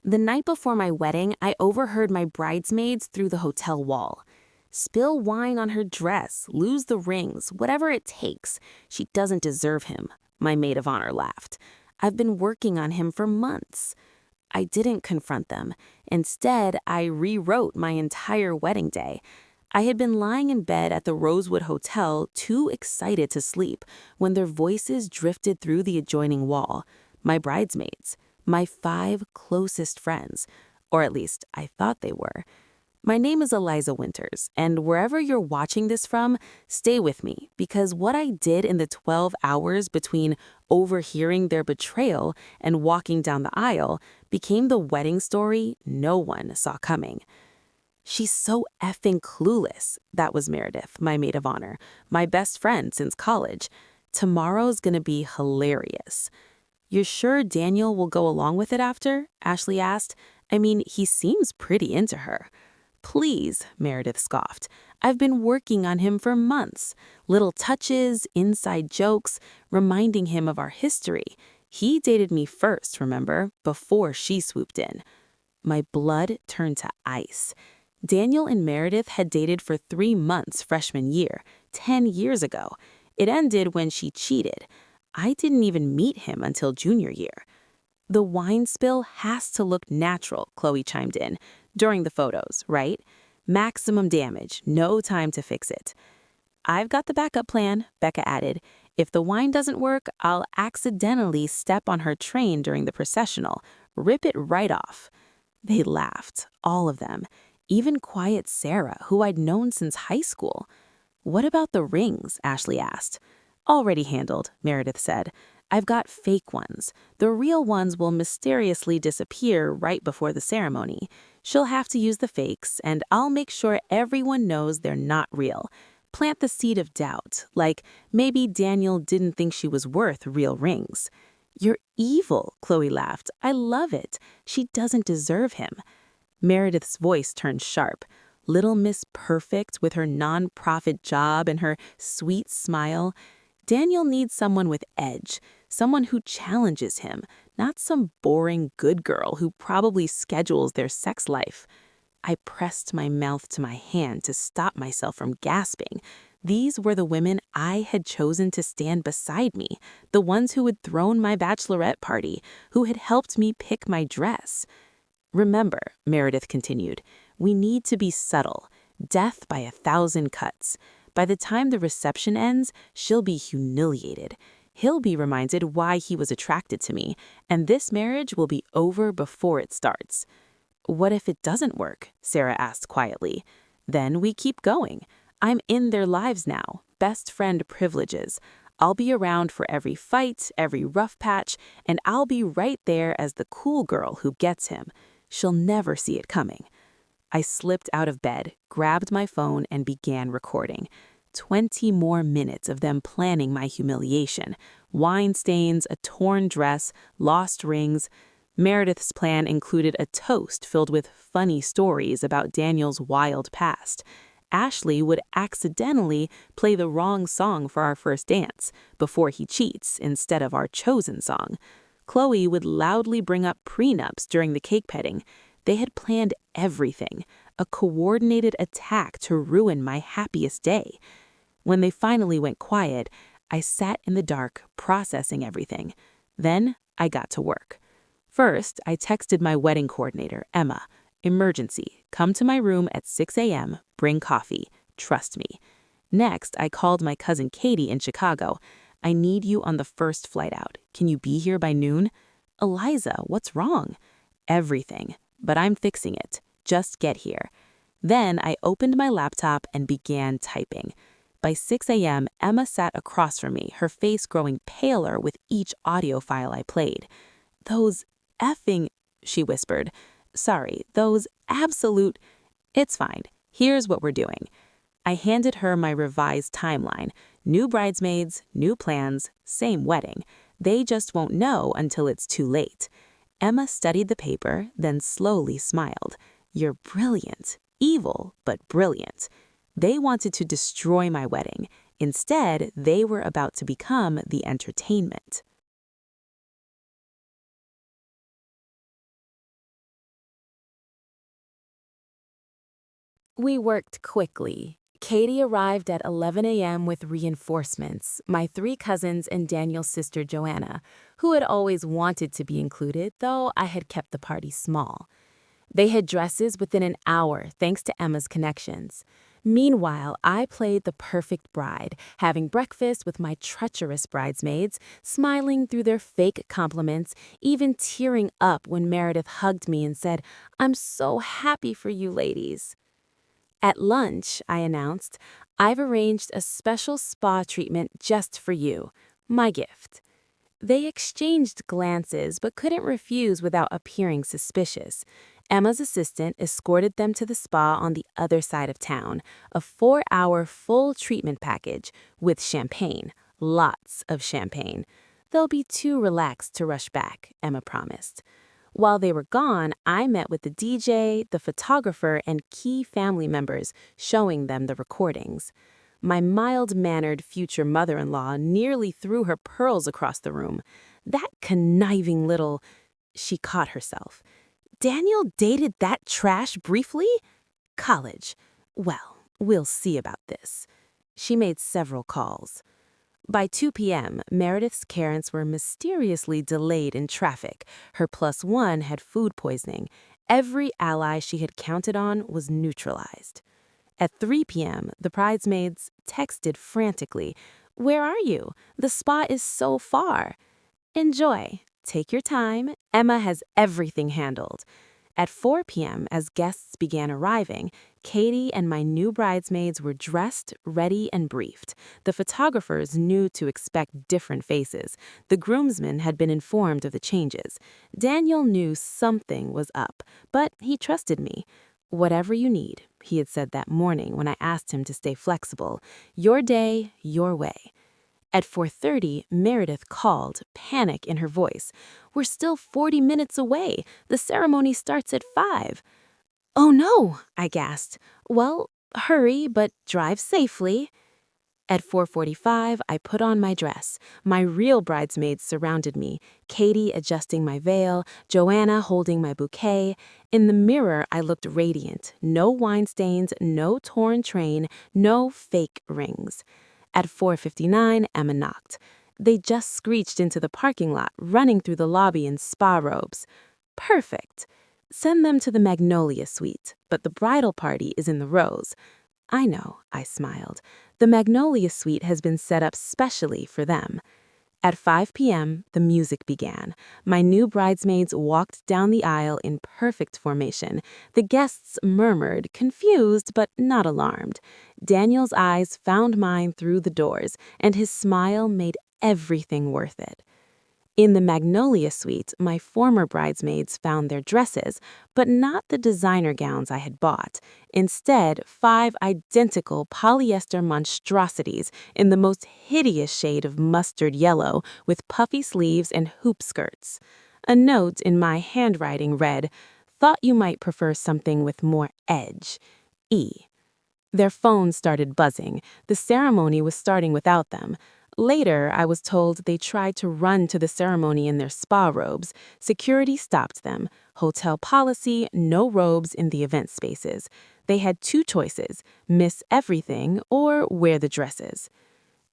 The night before my wedding, I overheard my bridesmaids through the hotel wall. Spill wine on her dress, lose the rings, whatever it takes. She doesn't deserve him, my maid of honor laughed. I've been working on him for months. I didn't confront them. Instead, I rewrote my entire wedding day. I had been lying in bed at the Rosewood Hotel, too excited to sleep, when their voices drifted through the adjoining wall. My bridesmaids. My 5 closest friends, or at least I thought they were. My name is Eliza Winters, and wherever you're watching this from, stay with me, because what I did in the 12 hours between overhearing their betrayal and walking down the aisle became the wedding story no one saw coming. She's so effing clueless, that was Meredith, my maid of honor, my best friend since college. Tomorrow's gonna be hilarious. "You're sure Daniel will go along with it after?" Ashley asked. "I mean, he seems pretty into her." "Please," Meredith scoffed. "I've been working on him for months. Little touches, inside jokes, reminding him of our history. He dated me first, remember, before she swooped in." My blood turned to ice. Daniel and Meredith had dated for 3 months freshman year, 10 years ago. It ended when she cheated. I didn't even meet him until junior year. "The wine spill has to look natural," Chloe chimed in. "During the photos, right? Maximum damage, no time to fix it." "I've got the backup plan," Becca added. "If the wine doesn't work, I'll accidentally step on her train during the processional, rip it right off." They laughed, all of them, even quiet Sarah, who I'd known since high school. "What about the rings?" Ashley asked. "Already handled," Meredith said. "I've got fake ones. The real ones will mysteriously disappear right before the ceremony. She'll have to use the fakes, and I'll make sure everyone knows they're not real. Plant the seed of doubt, like maybe Daniel didn't think she was worth real rings." "You're evil," Chloe laughed. "I love it. She doesn't deserve him." Meredith's voice turned sharp. Little Miss Perfect with her non-profit job and her sweet smile. Daniel needs someone with edge, someone who challenges him, not some boring good girl who probably schedules their sex life. I pressed my mouth to my hand to stop myself from gasping. These were the women I had chosen to stand beside me, the ones who had thrown my bachelorette party, who had helped me pick my dress. "Remember," Meredith continued, "we need to be subtle. Death by 1,000 cuts. By the time the reception ends, she'll be humiliated. He'll be reminded why he was attracted to me, and this marriage will be over before it starts." "What if it doesn't work?" Sarah asked quietly. "Then we keep going. I'm in their lives now, best friend privileges. I'll be around for every fight, every rough patch, and I'll be right there as the cool girl who gets him. She'll never see it coming." I slipped out of bed, grabbed my phone, and began recording. 20 more minutes of them planning my humiliation. Wine stains, a torn dress, lost rings. Meredith's plan included a toast filled with funny stories about Daniel's wild past. Ashley would accidentally play the wrong song for our first dance, Before He Cheats, instead of our chosen song. Chloe would loudly bring up prenups during the cake petting. They had planned everything, a coordinated attack to ruin my happiest day. When they finally went quiet, I sat in the dark, processing everything. Then I got to work. First, I texted my wedding coordinator, Emma. "Emergency. Come to my room at 6 a.m. Bring coffee. Trust me." Next, I called my cousin Katie in Chicago. "I need you on the first flight out. Can you be here by noon?" "Eliza, what's wrong?" "Everything. But I'm fixing it. Just get here." Then I opened my laptop and began typing. By 6 a.m., Emma sat across from me, her face growing paler with each audio file I played. "Those effing," she whispered. "Sorry, those absolute—" "It's fine. Here's what we're doing." I handed her my revised timeline. New bridesmaids, new plans, same wedding. They just won't know until it's too late. Emma studied the paper, then slowly smiled. "You're brilliant. Evil, but brilliant." They wanted to destroy my wedding. Instead, they were about to become the entertainment. We worked quickly. Katie arrived at 11 a.m. with reinforcements, my three cousins and Daniel's sister Joanna, who had always wanted to be included, though I had kept the party small. They had dresses within an hour thanks to Emma's connections. Meanwhile, I played the perfect bride, having breakfast with my treacherous bridesmaids, smiling through their fake compliments, even tearing up when Meredith hugged me and said, "I'm so happy for you ladies." At lunch, I announced, "I've arranged a special spa treatment just for you. My gift." They exchanged glances but couldn't refuse without appearing suspicious. Emma's assistant escorted them to the spa on the other side of town, a 4-hour full treatment package with champagne, lots of champagne. They'll be too relaxed to rush back, Emma promised. While they were gone, I met with the DJ, the photographer, and key family members, showing them the recordings. My mild-mannered future mother-in-law nearly threw her pearls across the room. That conniving little... She caught herself. Daniel dated that trash briefly? College. Well, we'll see about this. She made several calls. By 2 p.m., Meredith's parents were mysteriously delayed in traffic. Her +1 had food poisoning. Every ally she had counted on was neutralized. At 3 p.m., the bridesmaids texted frantically, "Where are you? The spa is so far." "Enjoy. Take your time. Emma has everything handled." At 4 p.m., as guests began arriving, Katie and my new bridesmaids were dressed, ready, and briefed. The photographers knew to expect different faces. The groomsmen had been informed of the changes. Daniel knew something was up, but he trusted me. "Whatever you need," he had said that morning when I asked him to stay flexible. "Your day, your way." At 4:30, Meredith called, panic in her voice. "We're still 40 minutes away. The ceremony starts at 5. "Oh no," I gasped. "Well, hurry, but drive safely." At 4:45, I put on my dress. My real bridesmaids surrounded me, Katie adjusting my veil, Joanna holding my bouquet. In the mirror, I looked radiant. No wine stains, no torn train, no fake rings. At 4:59, Emma knocked. They just screeched into the parking lot, running through the lobby in spa robes. Perfect. Send them to the Magnolia Suite, but the bridal party is in the Rose. I know, I smiled. The Magnolia Suite has been set up specially for them. At 5 p.m., the music began. My new bridesmaids walked down the aisle in perfect formation. The guests murmured, confused but not alarmed. Daniel's eyes found mine through the doors, and his smile made everything worth it. In the Magnolia Suite, my former bridesmaids found their dresses, but not the designer gowns I had bought. Instead, 5 identical polyester monstrosities in the most hideous shade of mustard yellow with puffy sleeves and hoop skirts. A note in my handwriting read, "Thought you might prefer something with more edge. E." Their phones started buzzing. The ceremony was starting without them. Later, I was told they tried to run to the ceremony in their spa robes. Security stopped them. Hotel policy, no robes in the event spaces. They had 2 choices, miss everything or wear the dresses.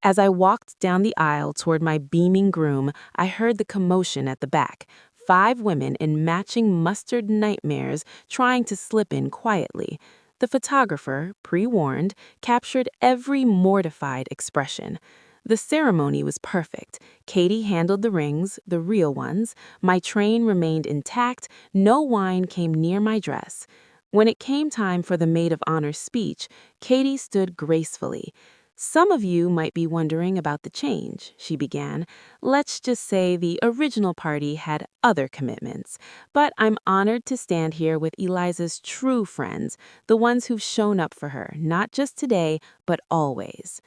As I walked down the aisle toward my beaming groom, I heard the commotion at the back. 5 women in matching mustard nightmares trying to slip in quietly. The photographer, pre-warned, captured every mortified expression. The ceremony was perfect. Katie handled the rings, the real ones. My train remained intact. No wine came near my dress. When it came time for the maid of honor's speech, Katie stood gracefully. "Some of you might be wondering about the change," she began. "Let's just say the original party had other commitments. But I'm honored to stand here with Eliza's true friends, the ones who've shown up for her, not just today, but always."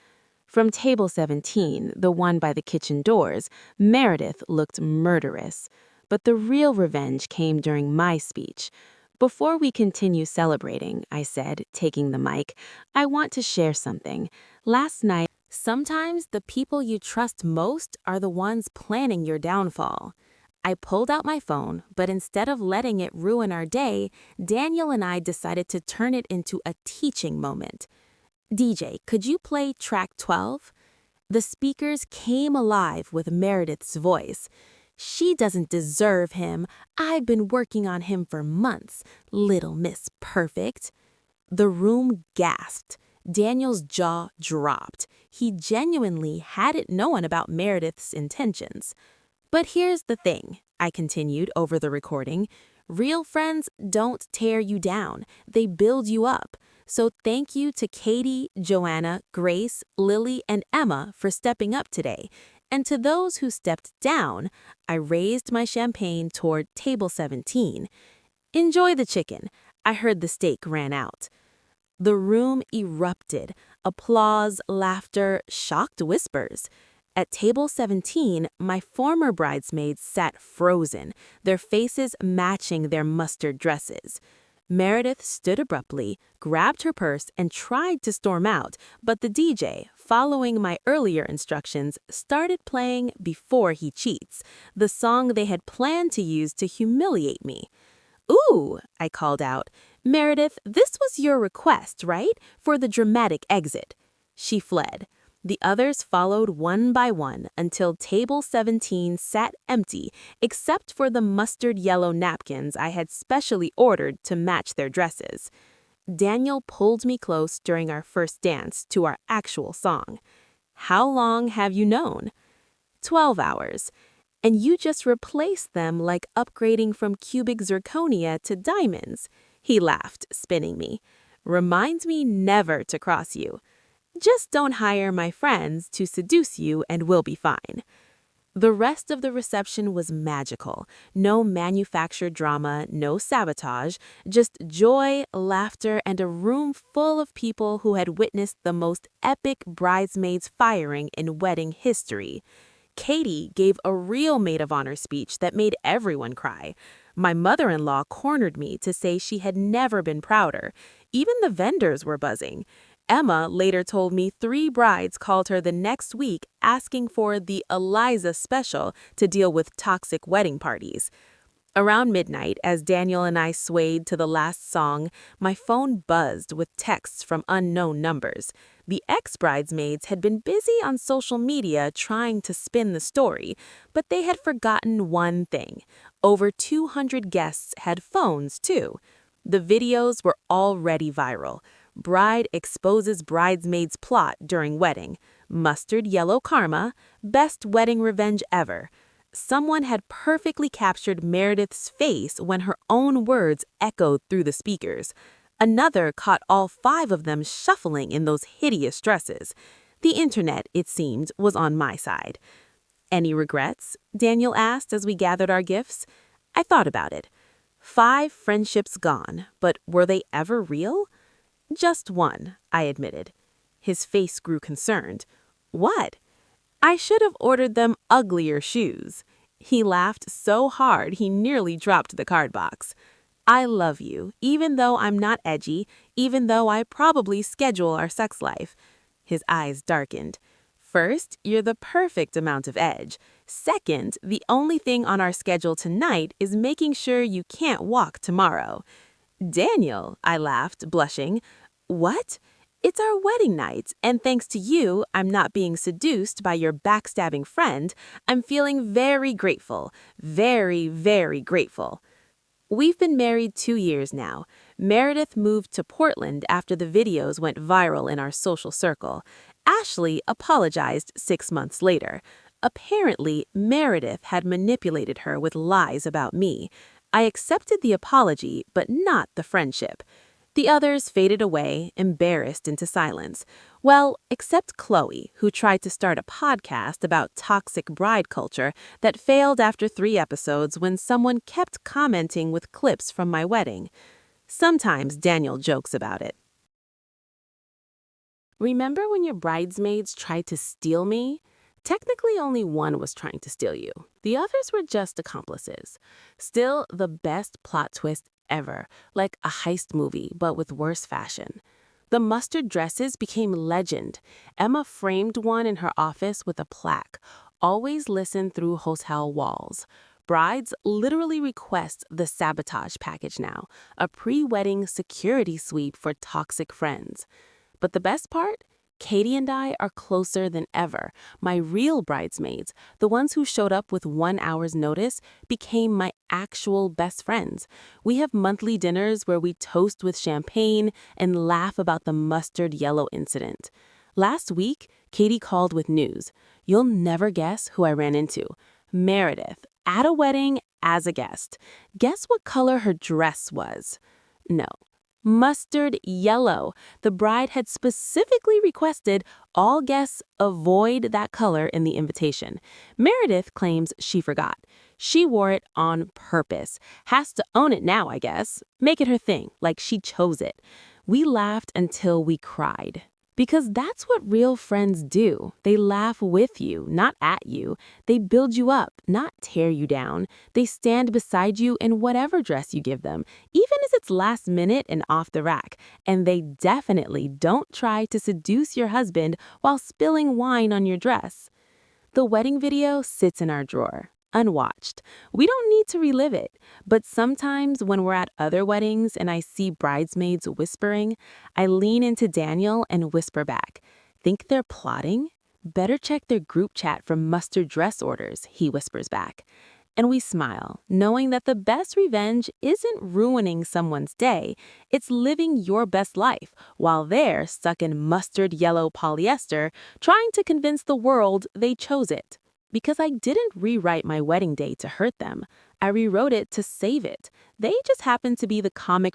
From table 17, the one by the kitchen doors, Meredith looked murderous. But the real revenge came during my speech. "Before we continue celebrating," I said, taking the mic, "I want to share something. Last night, sometimes the people you trust most are the ones planning your downfall." I pulled out my phone, but instead of letting it ruin our day, Daniel and I decided to turn it into a teaching moment. DJ, could you play track 12? The speakers came alive with Meredith's voice. She doesn't deserve him. I've been working on him for months. Little Miss Perfect. The room gasped. Daniel's jaw dropped. He genuinely hadn't known about Meredith's intentions. But here's the thing, I continued over the recording. Real friends don't tear you down. They build you up. So thank you to Katie, Joanna, Grace, Lily, and Emma for stepping up today. And to those who stepped down, I raised my champagne toward table 17. Enjoy the chicken. I heard the steak ran out. The room erupted. Applause, laughter, shocked whispers. At table 17, my former bridesmaids sat frozen, their faces matching their mustard dresses. Meredith stood abruptly, grabbed her purse, and tried to storm out, but the DJ, following my earlier instructions, started playing Before He Cheats, the song they had planned to use to humiliate me. "Ooh," I called out. "Meredith, this was your request, right? For the dramatic exit." She fled. The others followed one by one until table 17 sat empty except for the mustard yellow napkins I had specially ordered to match their dresses. Daniel pulled me close during our first dance to our actual song. "How long have you known?" 12 hours. And you just replaced them like upgrading from cubic zirconia to diamonds. He laughed, spinning me. "Reminds me never to cross you. Just don't hire my friends to seduce you and we'll be fine." The rest of the reception was magical. No manufactured drama, no sabotage, just joy, laughter, and a room full of people who had witnessed the most epic bridesmaids firing in wedding history. Katie gave a real maid of honor speech that made everyone cry. My mother-in-law cornered me to say she had never been prouder. Even the vendors were buzzing. Emma later told me 3 brides called her the next week asking for the Eliza special to deal with toxic wedding parties. Around midnight, as Daniel and I swayed to the last song, my phone buzzed with texts from unknown numbers. The ex-bridesmaids had been busy on social media trying to spin the story, but they had forgotten one thing. Over 200 guests had phones, too. The videos were already viral. Bride exposes bridesmaid's plot during wedding. Mustard yellow karma. Best wedding revenge ever. Someone had perfectly captured Meredith's face when her own words echoed through the speakers. Another caught all 5 of them shuffling in those hideous dresses. The internet, it seemed, was on my side. "Any regrets?" Daniel asked as we gathered our gifts. I thought about it. 5 friendships gone, but were they ever real? "Just one," I admitted. His face grew concerned. "What?" "I should have ordered them uglier shoes." He laughed so hard he nearly dropped the card box. "I love you, even though I'm not edgy, even though I probably schedule our sex life." His eyes darkened. "First, you're the perfect amount of edge. Second, the only thing on our schedule tonight is making sure you can't walk tomorrow." "Daniel," I laughed, blushing. "What?" "It's our wedding night, and thanks to you, I'm not being seduced by your backstabbing friend. I'm feeling very grateful. Very, very grateful." We've been married 2 years now. Meredith moved to Portland after the videos went viral in our social circle. Ashley apologized 6 months later. Apparently, Meredith had manipulated her with lies about me. I accepted the apology, but not the friendship. The others faded away, embarrassed into silence. Well, except Chloe, who tried to start a podcast about toxic bride culture that failed after 3 episodes when someone kept commenting with clips from my wedding. Sometimes Daniel jokes about it. "Remember when your bridesmaids tried to steal me?" Technically, only one was trying to steal you. The others were just accomplices. Still, the best plot twist ever, like a heist movie, but with worse fashion. The mustard dresses became legend. Emma framed one in her office with a plaque, "Always listen through hotel walls." Brides literally request the sabotage package now, a pre-wedding security sweep for toxic friends. But the best part? Katie and I are closer than ever. My real bridesmaids, the ones who showed up with 1 hour's notice, became my actual best friends. We have monthly dinners where we toast with champagne and laugh about the mustard yellow incident. Last week, Katie called with news. You'll never guess who I ran into. Meredith, at a wedding as a guest. Guess what color her dress was? No. Mustard yellow. The bride had specifically requested all guests avoid that color in the invitation. Meredith claims she forgot. She wore it on purpose. Has to own it now, I guess. Make it her thing, like she chose it. We laughed until we cried. Because that's what real friends do. They laugh with you, not at you. They build you up, not tear you down. They stand beside you in whatever dress you give them, even as it's last minute and off the rack. And they definitely don't try to seduce your husband while spilling wine on your dress. The wedding video sits in our drawer, unwatched. We don't need to relive it. But sometimes when we're at other weddings and I see bridesmaids whispering, I lean into Daniel and whisper back, "Think they're plotting? Better check their group chat for mustard dress orders," he whispers back. And we smile, knowing that the best revenge isn't ruining someone's day, it's living your best life while they're stuck in mustard yellow polyester trying to convince the world they chose it. Because I didn't rewrite my wedding day to hurt them. I rewrote it to save it. They just happened to be the comic